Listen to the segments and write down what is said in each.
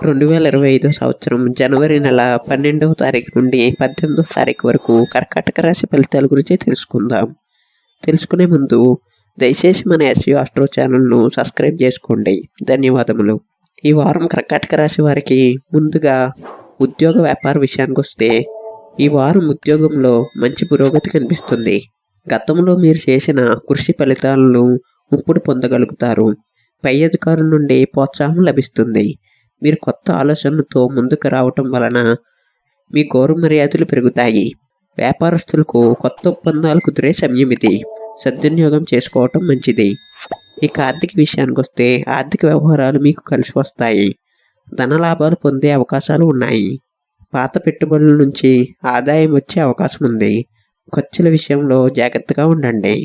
2025 సంవత్సరం జనవరి నెల 12వ తారీఖు నుండి 18వ తారీఖు వరకు కర్కాటక రాశి ఫలితాల గురించి తెలుసుకుందాం. తెలుసుకునే ముందు దయచేసి మన ఎస్వి ఆస్ట్రో ఛానల్ను సబ్స్క్రైబ్ చేసుకోండి. ధన్యవాదములు. ఈ వారం కర్కాటక రాశి వారికి ముందుగా ఉద్యోగ వ్యాపార విషయానికి వస్తే ఈ వారం ఉద్యోగంలో మంచి పురోగతి కనిపిస్తుంది. గతంలో మీరు చేసిన కృషి ఫలితాలను ఇప్పుడు పొందగలుగుతారు. పై అధికారుల నుండి ప్రోత్సాహం లభిస్తుంది. మీరు కొత్త ఆలోచనలతో ముందుకు రావటం వలన మీ గౌరవ మర్యాదలు పెరుగుతాయి. వ్యాపారస్తులకు కొత్త ఒప్పందాలు కుదిరే సమయం ఇది. సద్వినియోగం చేసుకోవటం మంచిది. ఇక ఆర్థిక విషయానికి వస్తే ఆర్థిక వ్యవహారాలు మీకు కలిసి వస్తాయి. ధన లాభాలు పొందే అవకాశాలు ఉన్నాయి. పాత పెట్టుబడుల నుంచి ఆదాయం వచ్చే అవకాశం ఉంది. ఖర్చుల విషయంలో జాగ్రత్తగా ఉండండి.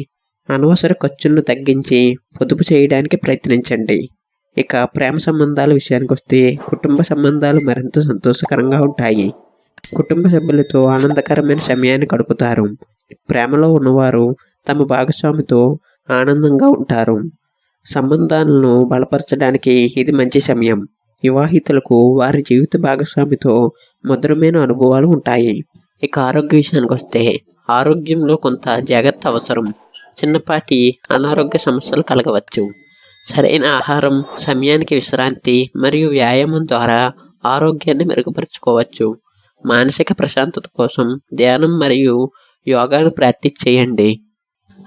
అనవసర ఖర్చులను తగ్గించి పొదుపు చేయడానికి ప్రయత్నించండి. ఇక ప్రేమ సంబంధాల విషయానికి వస్తే కుటుంబ సంబంధాలు మరింత సంతోషకరంగా ఉంటాయి. కుటుంబ సభ్యులతో ఆనందకరమైన సమయాన్ని గడుపుతారు. ప్రేమలో ఉన్నవారు తమ భాగస్వామితో ఆనందంగా ఉంటారు. సంబంధాలను బలపరచడానికి ఇది మంచి సమయం. వివాహితులకు వారి జీవిత భాగస్వామితో మధురమైన అనుభవాలు ఉంటాయి. ఇక ఆరోగ్య విషయానికి వస్తే ఆరోగ్యంలో కొంత జాగ్రత్త అవసరం. చిన్నపాటి అనారోగ్య సమస్యలు కలగవచ్చు. సరైన ఆహారం, సమయానికి విశ్రాంతి మరియు వ్యాయామం ద్వారా ఆరోగ్యాన్ని మెరుగుపరుచుకోవచ్చు. మానసిక ప్రశాంతత కోసం ధ్యానం మరియు యోగాను ప్రాక్టీస్ చేయండి.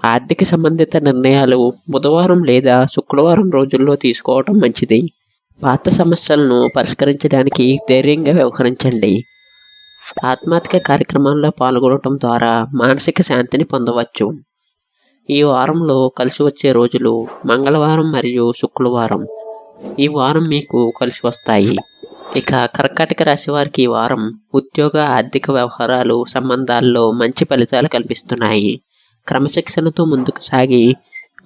ఆర్థిక సంబంధిత నిర్ణయాలు బుధవారం లేదా శుక్రవారం రోజుల్లో తీసుకోవడం మంచిది. పాత సమస్యలను పరిష్కరించడానికి ధైర్యంగా వ్యవహరించండి. ఆత్మాత్మిక కార్యక్రమాల్లో పాల్గొనడం ద్వారా మానసిక శాంతిని పొందవచ్చు. ఈ వారంలో కలిసి వచ్చే రోజులు మంగళవారం మరియు శుక్రవారం. ఈ వారం మీకు కలిసి వస్తాయి. ఇక కర్కాటక రాశి వారికి ఈ వారం ఉద్యోగ, ఆర్థిక వ్యవహారాలు, సంబంధాల్లో మంచి ఫలితాలు కల్పిస్తున్నాయి. క్రమశిక్షణతో ముందుకు సాగి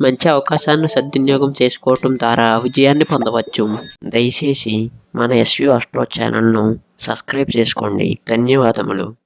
మంచి అవకాశాన్ని సద్వినియోగం చేసుకోవటం ద్వారా విజయాన్ని పొందవచ్చు. దయచేసి మన ఎస్వి ఆస్ట్రో ఛానల్ను సబ్స్క్రైబ్ చేసుకోండి. ధన్యవాదములు.